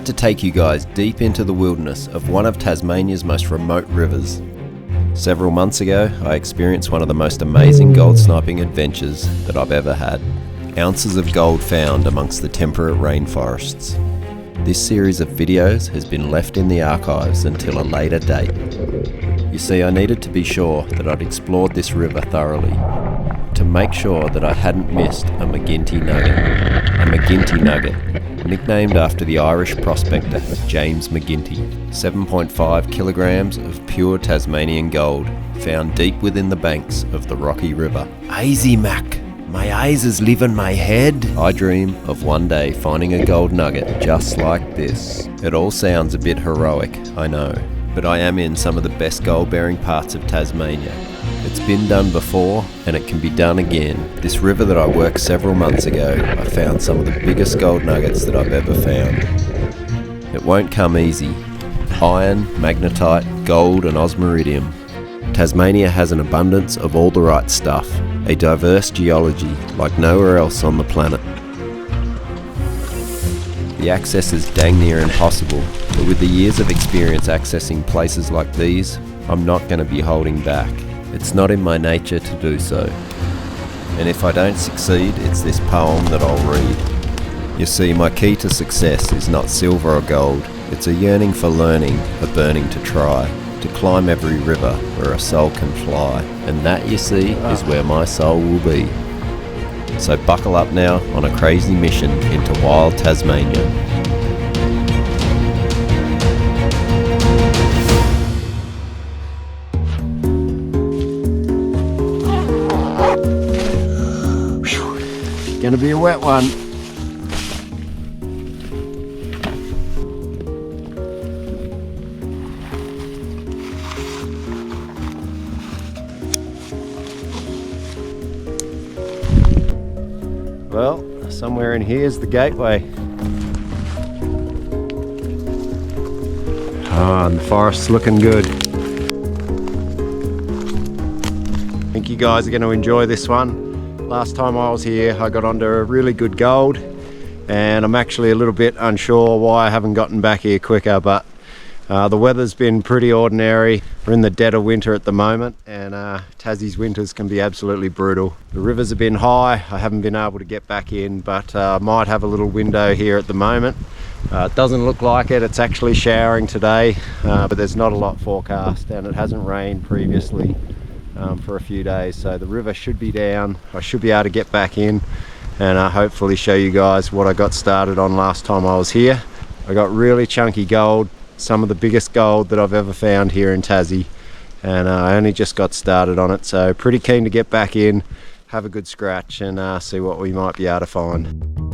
about to take you guys deep into the wilderness of one of Tasmania's most remote rivers. Several months ago, I experienced one of the most amazing gold sniping adventures that I've ever had. Ounces of gold found amongst the temperate rainforests. This series of videos has been left in the archives until a later date. You see, I needed to be sure that I'd explored this river thoroughly, to make sure that I hadn't missed a McGinty nugget. A McGinty nugget, nicknamed after the Irish prospector James McGinty. 7.5 kilograms of pure Tasmanian gold, found deep within the banks of the Rocky River. Easy, Mac. My eyes is leaving my head. I dream of one day finding a gold nugget just like this. It all sounds a bit heroic, I know, but I am in some of the best gold-bearing parts of Tasmania. It's been done before, and it can be done again. This river that I worked several months ago, I found some of the biggest gold nuggets that I've ever found. It won't come easy. Iron, magnetite, gold and osmiridium. Tasmania has an abundance of all the right stuff, a diverse geology like nowhere else on the planet. The access is dang near impossible, but with the years of experience accessing places like these, I'm not going to be holding back. It's not in my nature to do so. And if I don't succeed, it's this poem that I'll read. You see, my key to success is not silver or gold. It's a yearning for learning, a burning to try, to climb every river where a soul can fly. And that, you see, is where my soul will be. So buckle up now on a crazy mission into wild Tasmania. Gonna be a wet one. Well, somewhere in here is the gateway. And the forest's looking good. I think you guys are going to enjoy this one. Last time I was here, I got onto a really good gold, and I'm actually a little bit unsure why I haven't gotten back here quicker, but the weather's been pretty ordinary. We're in the dead of winter at the moment, and Tassie's winters can be absolutely brutal. The rivers have been high. I haven't been able to get back in, but I might have a little window here at the moment. It doesn't look like it. It's actually showering today, but there's not a lot forecast, and it hasn't rained previously for a few days, so the river should be down. I should be able to get back in and hopefully show you guys what I got started on last time I was here. I got really chunky gold, some of the biggest gold that I've ever found here in Tassie, and I only just got started on it, so pretty keen to get back in, have a good scratch and see what we might be able to find.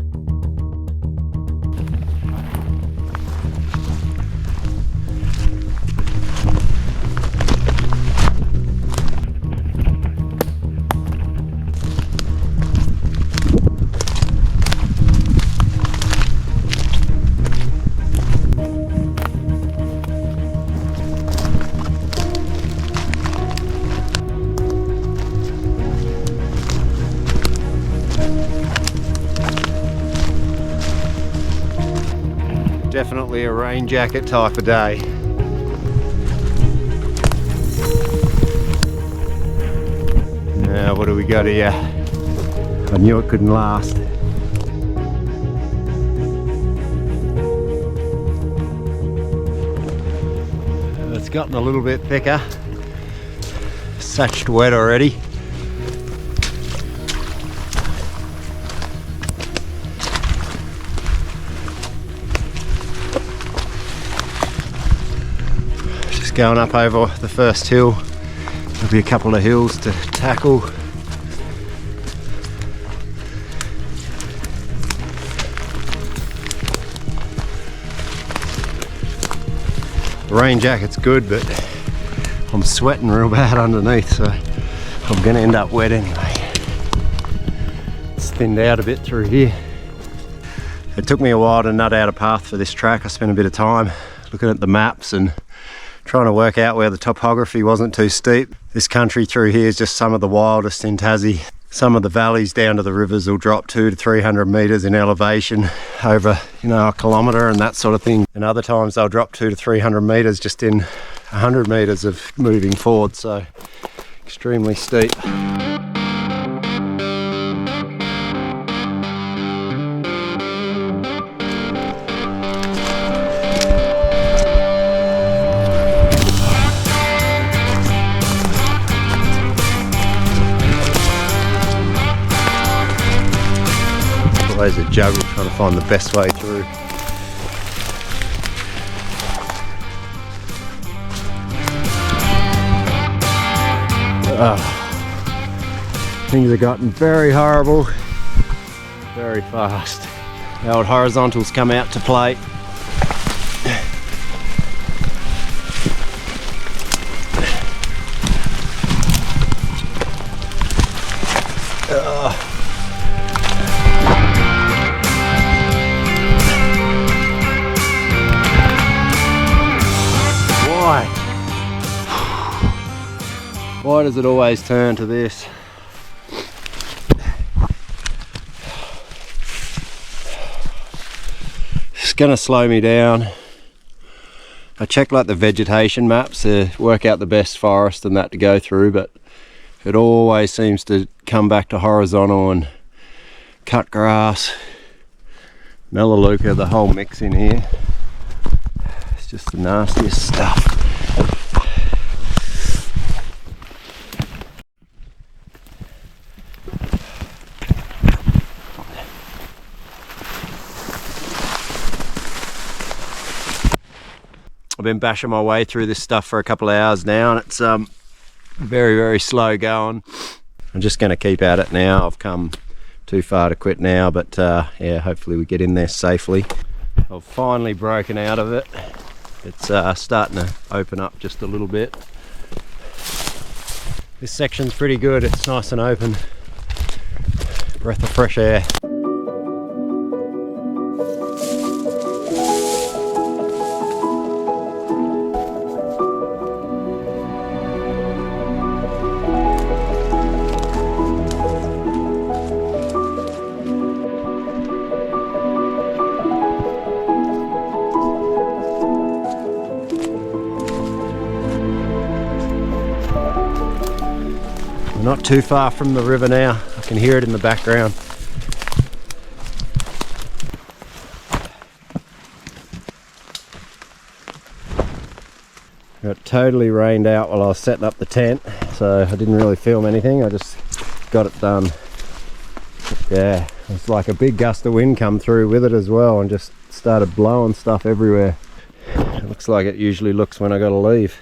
Definitely a rain jacket type of day. Now what do we got here? I knew it couldn't last. It's gotten a little bit thicker. Satched wet already. Going up over the first hill. There'll be a couple of hills to tackle. The rain jacket's good, but I'm sweating real bad underneath, so I'm gonna end up wet anyway. It's thinned out a bit through here. It took me a while to nut out a path for this track. I spent a bit of time looking at the maps and trying to work out where the topography wasn't too steep. This country through here is just some of the wildest in Tassie. Some of the valleys down to the rivers will drop 200 to 300 metres in elevation over, a kilometre and that sort of thing. And other times they'll drop 200 to 300 metres just in 100 metres of moving forward, so extremely steep. Always a juggle trying to find the best way through. Things have gotten very horrible very fast. The old horizontals come out to play. Why does it always turn to this? It's gonna slow me down. I check like the vegetation maps to work out the best forest and that to go through, but it always seems to come back to horizontal and cut grass, melaleuca, the whole mix in here. It's just the nastiest stuff. I've been bashing my way through this stuff for a couple of hours now, and it's very, very slow going. I'm just going to keep at it now. I've come too far to quit now, but yeah, hopefully we get in there safely. I've finally broken out of it. It's starting to open up just a little bit. This section's pretty good. It's nice and open. Breath of fresh air. Not too far from the river now. I can hear it in the background. It totally rained out while I was setting up the tent, so I didn't really film anything. I just got it done. Yeah, it's like a big gust of wind come through with it as well and just started blowing stuff everywhere. It looks like it usually looks when I gotta leave.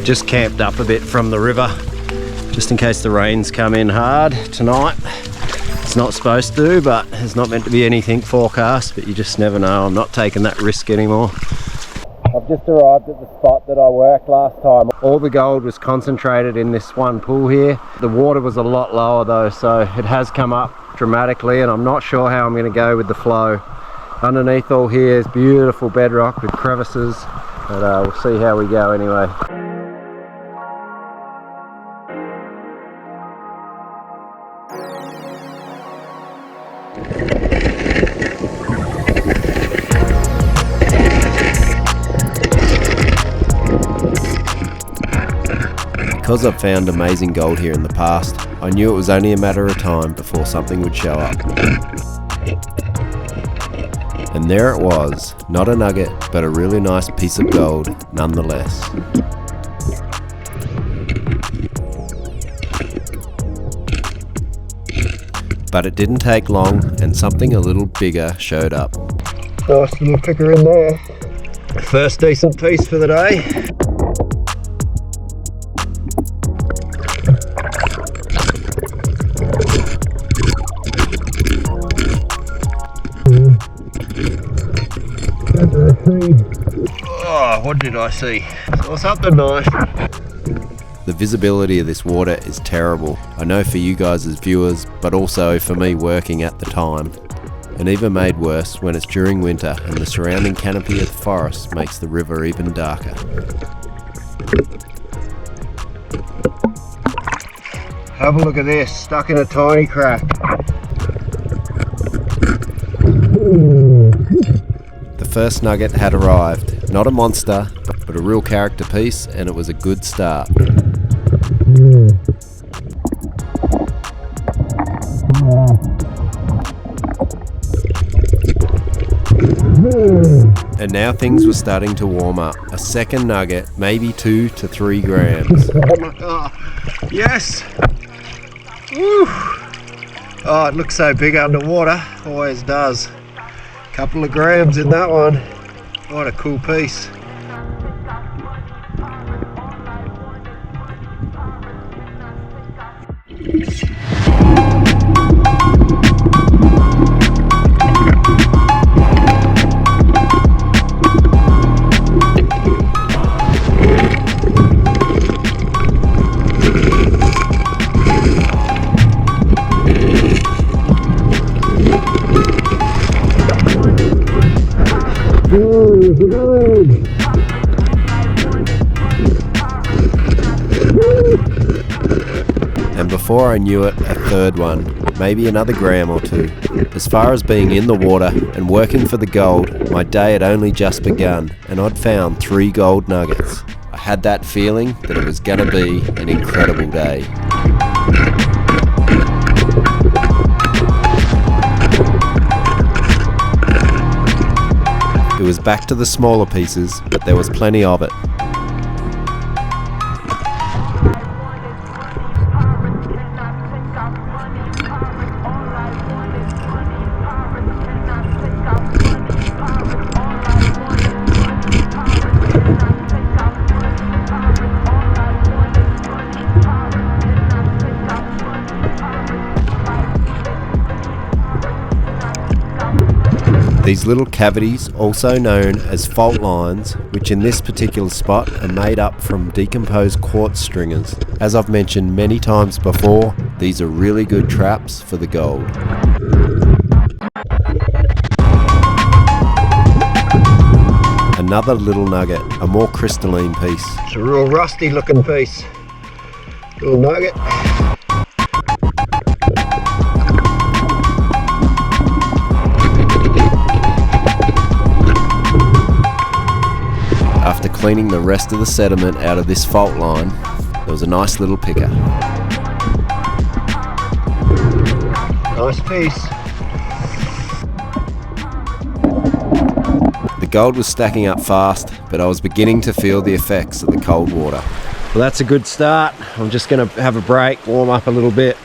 Just camped up a bit from the river just in case the rains come in hard tonight. It's not supposed to, but there's not meant to be anything forecast, but you just never know. I'm not taking that risk anymore. I've just arrived at the spot that I worked last time. All the gold was concentrated in this one pool here. The water was a lot lower though, so it has come up dramatically, and I'm not sure how I'm going to go with the flow. Underneath all here is beautiful bedrock with crevices, but we'll see how we go anyway. Because I've found amazing gold here in the past, I knew it was only a matter of time before something would show up. And there it was, not a nugget, but a really nice piece of gold nonetheless. But it didn't take long, and something a little bigger showed up. Nice little picker in there. First decent piece for the day. Oh, what did I see? Saw something nice. The visibility of this water is terrible. I know for you guys as viewers, but also for me working at the time. And even made worse when it's during winter and the surrounding canopy of the forest makes the river even darker. Have a look at this, stuck in a tiny crack. The first nugget had arrived. Not a monster, but a real character piece, and it was a good start. And now things were starting to warm up. A second nugget, maybe 2 to 3 grams. Oh, yes! Woo! Oh, it looks so big underwater, always does. Couple of grams in that one. What a cool piece. And before I knew it, a third one, maybe another gram or 2. As far as being in the water and working for the gold, my day had only just begun, and I'd found 3 gold nuggets. I had that feeling that it was going to be an incredible day. It was back to the smaller pieces, but there was plenty of it. These little cavities, also known as fault lines, which in this particular spot are made up from decomposed quartz stringers. As I've mentioned many times before, these are really good traps for the gold. Another little nugget, a more crystalline piece. It's a real rusty looking piece. Little nugget. After cleaning the rest of the sediment out of this fault line, there was a nice little picker. Nice piece. The gold was stacking up fast, but I was beginning to feel the effects of the cold water. Well, that's a good start. I'm just going to have a break, warm up a little bit.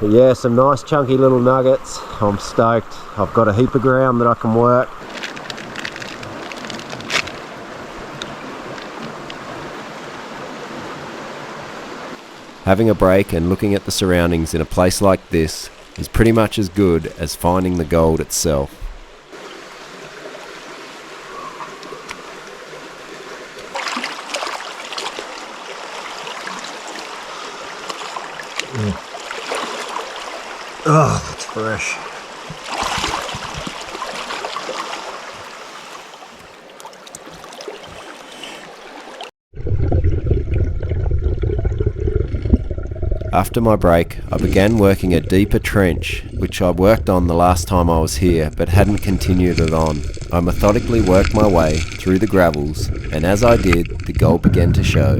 But yeah, some nice chunky little nuggets. I'm stoked. I've got a heap of ground that I can work. Having a break and looking at the surroundings in a place like this is pretty much as good as finding the gold itself. Oh, that's fresh. After my break, I began working a deeper trench, which I worked on the last time I was here, but hadn't continued it on. I methodically worked my way through the gravels, and as I did, the gold began to show.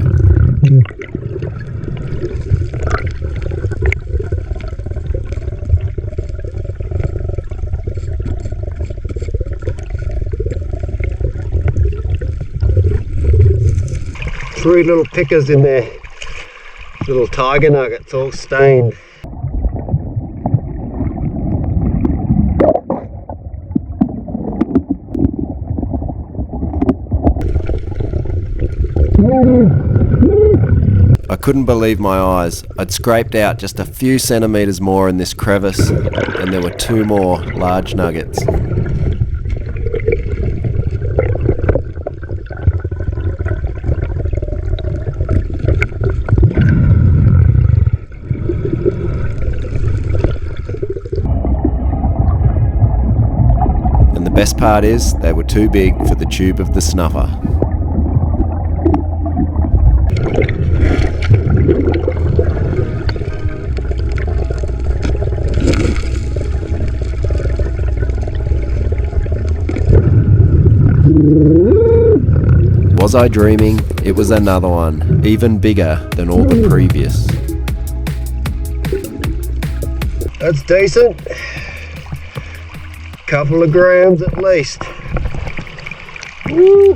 Three little pickers in there. Little tiger nuggets, all stained. I couldn't believe my eyes. I'd scraped out just a few centimetres more in this crevice, and there were 2 more large nuggets. Best part is, they were too big for the tube of the snuffer. Was I dreaming? It was another one, even bigger than all the previous. That's decent. Couple of grams at least. Woo.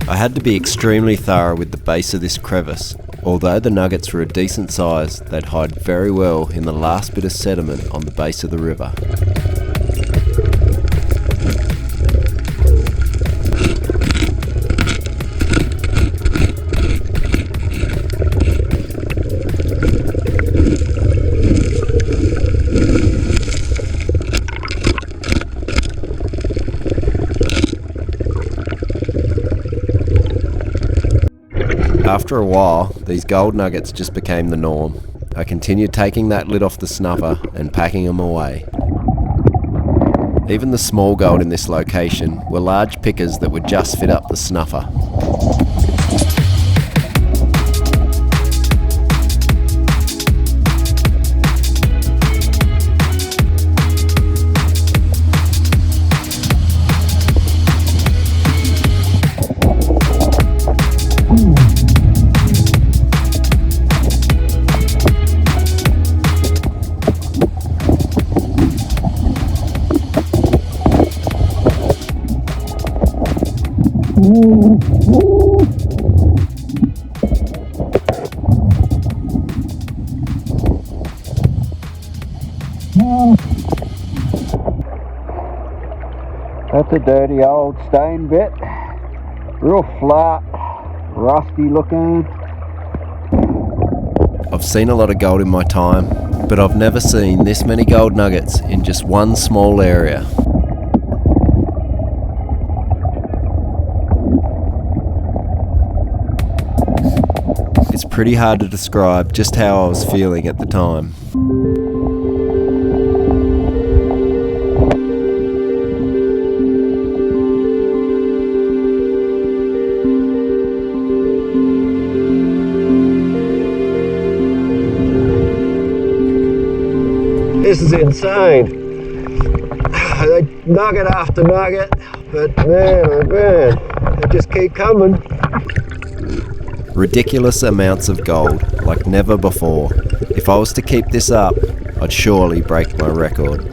I had to be extremely thorough with the base of this crevice. Although the nuggets were a decent size, they'd hide very well in the last bit of sediment on the base of the river. After a while, these gold nuggets just became the norm. I continued taking that lid off the snuffer and packing them away. Even the small gold in this location were large pickers that would just fit up the snuffer. That's a dirty old stone bit, real flat, rusty looking. I've seen a lot of gold in my time, but I've never seen this many gold nuggets in just one small area. It's pretty hard to describe just how I was feeling at the time. This is insane. Nugget after nugget, but man, oh man, they just keep coming. Ridiculous amounts of gold, like never before. If I was to keep this up, I'd surely break my record.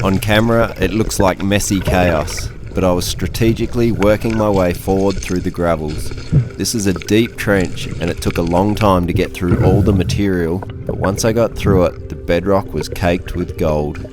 On camera, it looks like messy chaos, but I was strategically working my way forward through the gravels. This is a deep trench, and it took a long time to get through all the material, but once I got through it, the bedrock was caked with gold.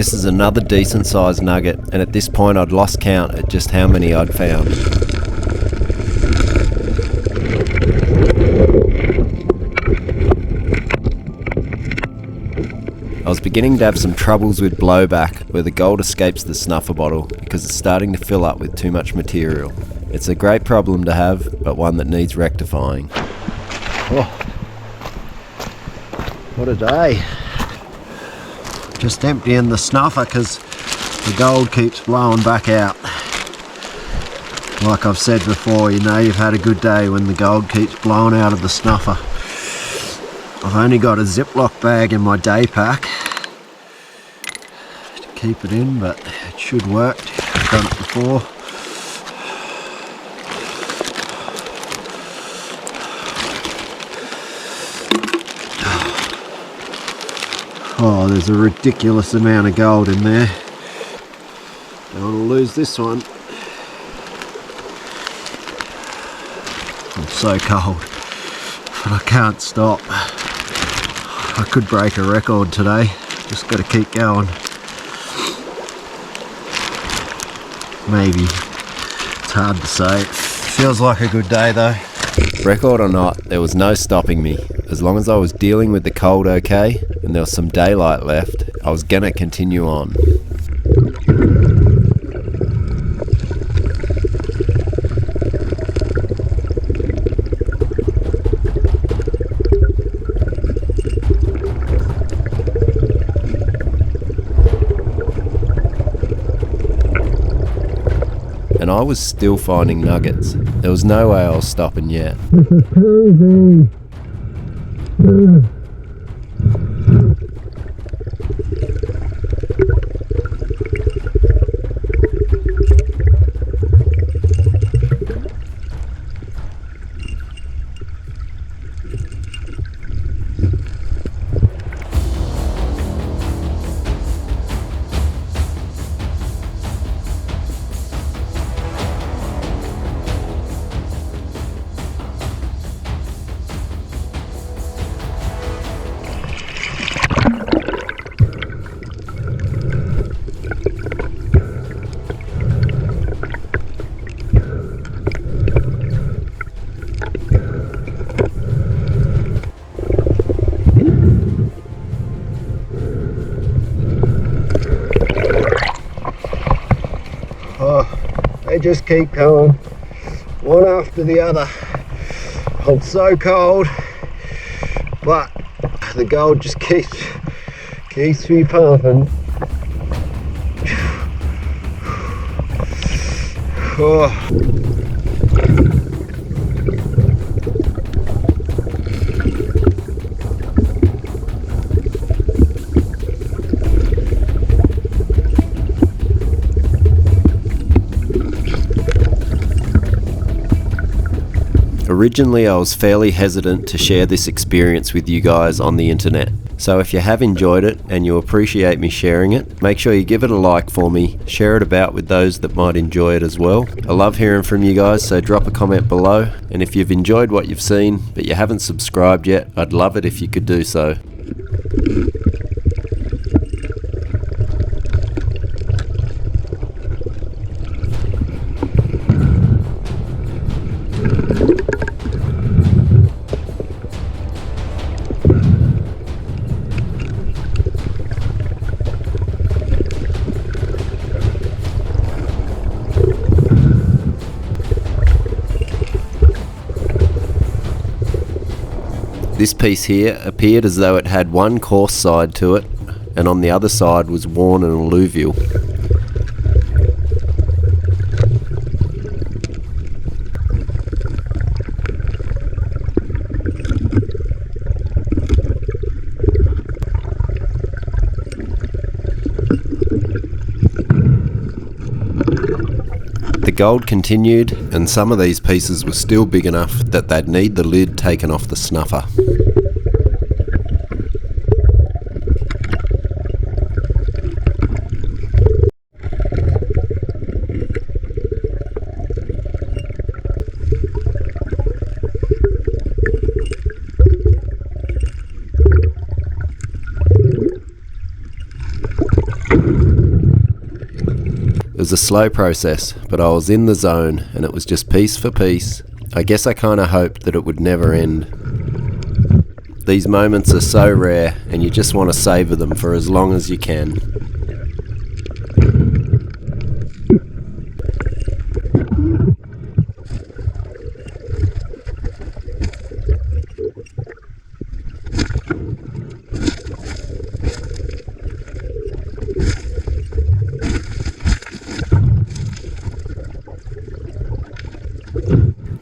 This is another decent sized nugget, and at this point I'd lost count at just how many I'd found. I was beginning to have some troubles with blowback where the gold escapes the snuffer bottle because it's starting to fill up with too much material. It's a great problem to have, but one that needs rectifying. Oh, what a day. Just emptying the snuffer because the gold keeps blowing back out. Like I've said before, you know you've had a good day when the gold keeps blowing out of the snuffer. I've only got a Ziploc bag in my day pack to keep it in, but it should work. I've done it before. Oh, there's a ridiculous amount of gold in there. Don't want to lose this one. I'm so cold, but I can't stop. I could break a record today. Just got to keep going. Maybe. It's hard to say. It feels like a good day though. Record or not, there was no stopping me. As long as I was dealing with the cold okay, and there was some daylight left, I was gonna continue on. And I was still finding nuggets. There was no way I was stopping yet. This is crazy. They just keep going, one after the other. I'm so cold, but the gold just keeps me pumping. Oh. Originally, I was fairly hesitant to share this experience with you guys on the internet. So if you have enjoyed it and you appreciate me sharing it, make sure you give it a like for me, share it about with those that might enjoy it as well. I love hearing from you guys, so drop a comment below. And if you've enjoyed what you've seen, but you haven't subscribed yet, I'd love it if you could do so. This piece here appeared as though it had one coarse side to it, and on the other side was worn and alluvial. The gold continued, and some of these pieces were still big enough that they'd need the lid taken off the snuffer. was a slow process, but I was in the zone and it was just piece for piece. I guess I kind of hoped that it would never end. These moments are so rare and you just want to savour them for as long as you can.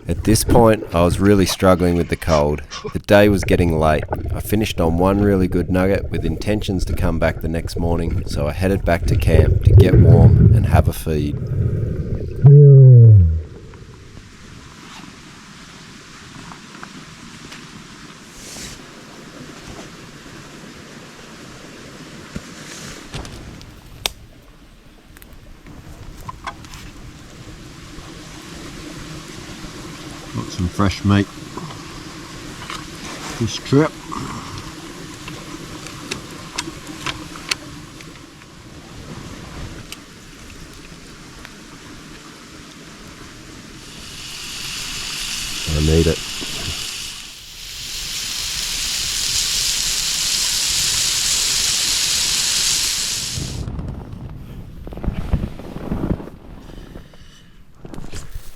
At this point, I was really struggling with the cold. The day was getting late. I finished on one really good nugget with intentions to come back the next morning, so I headed back to camp to get warm and have a feed. Got some fresh meat this trip. I need it.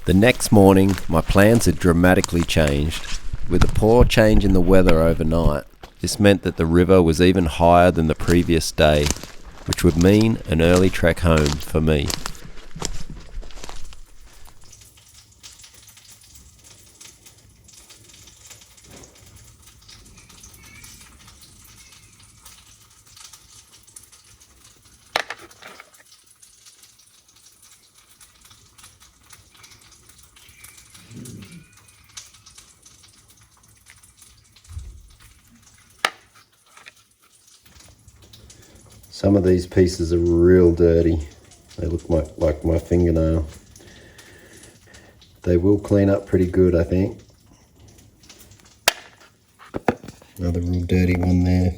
The next morning, my plans had dramatically changed. With a poor change in the weather overnight, this meant that the river was even higher than the previous day, which would mean an early trek home for me. Some of these pieces are real dirty. They look like my fingernail. They will clean up pretty good, I think. Another real dirty one there.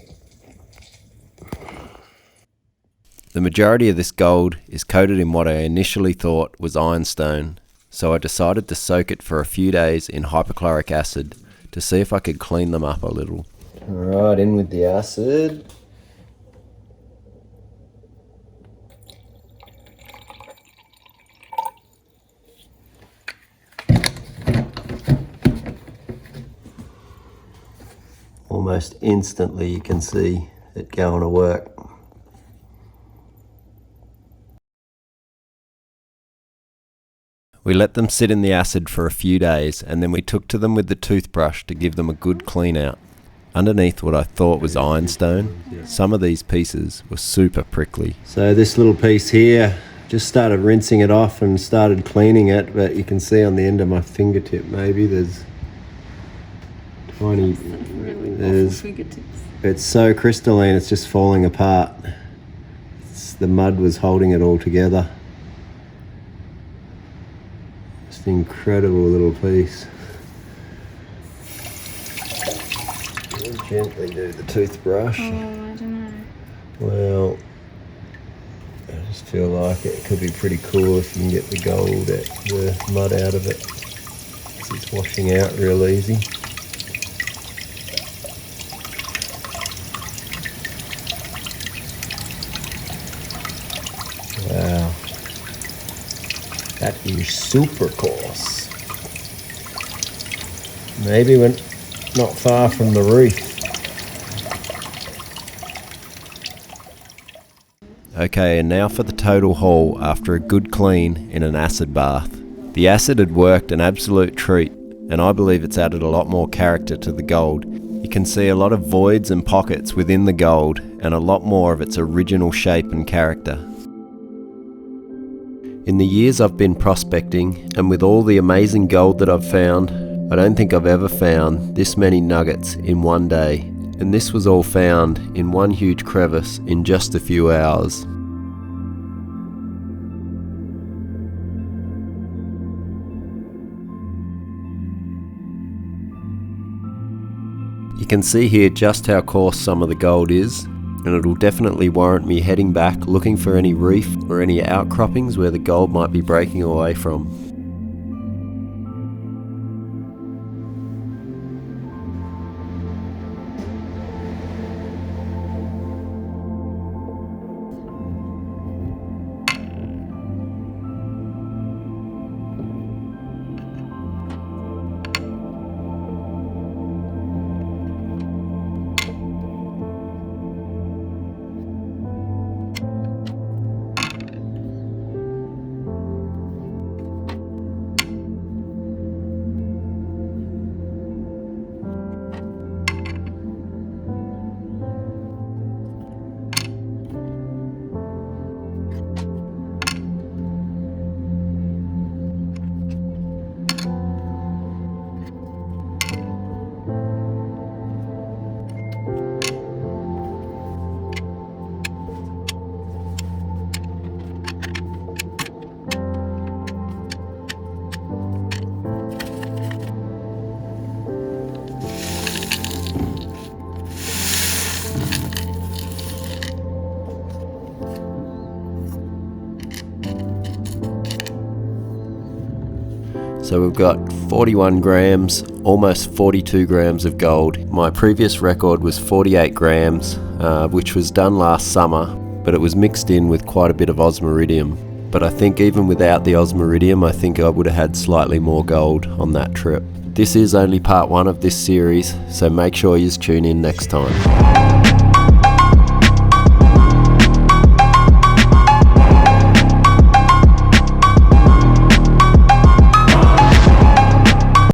The majority of this gold is coated in what I initially thought was ironstone, so I decided to soak it for a few days in hypochloric acid to see if I could clean them up a little. Alright, in with the acid. Almost instantly you can see it going to work. We let them sit in the acid for a few days and then we took to them with the toothbrush to give them a good clean out. Underneath what I thought was ironstone, some of these pieces were super prickly. So this little piece here, just started rinsing it off and started cleaning it, but you can see on the end of my fingertip maybe there's tiny, it's so crystalline it's just falling apart. The mud was holding it all together. Just an incredible little piece. I'll gently do the toothbrush. Oh, I don't know. Well, I just feel like it could be pretty cool if you can get the gold, the mud out of it. It's washing out real easy. Wow, that is super coarse. Maybe we're not far from the reef. Okay, and now for the total haul after a good clean in an acid bath. The acid had worked an absolute treat, and I believe it's added a lot more character to the gold. You can see a lot of voids and pockets within the gold, and a lot more of its original shape and character. In the years I've been prospecting, and with all the amazing gold that I've found, I don't think I've ever found this many nuggets in one day. And this was all found in one huge crevice in just a few hours. You can see here just how coarse some of the gold is. and it'll definitely warrant me heading back looking for any reef or any outcroppings where the gold might be breaking away from. So we've got 41 grams, almost 42 grams of gold. My previous record was 48 grams, which was done last summer, but it was mixed in with quite a bit of osmiridium. But I think even without the osmiridium, I think I would have had slightly more gold on that trip. This is only part one of this series, so make sure you tune in next time.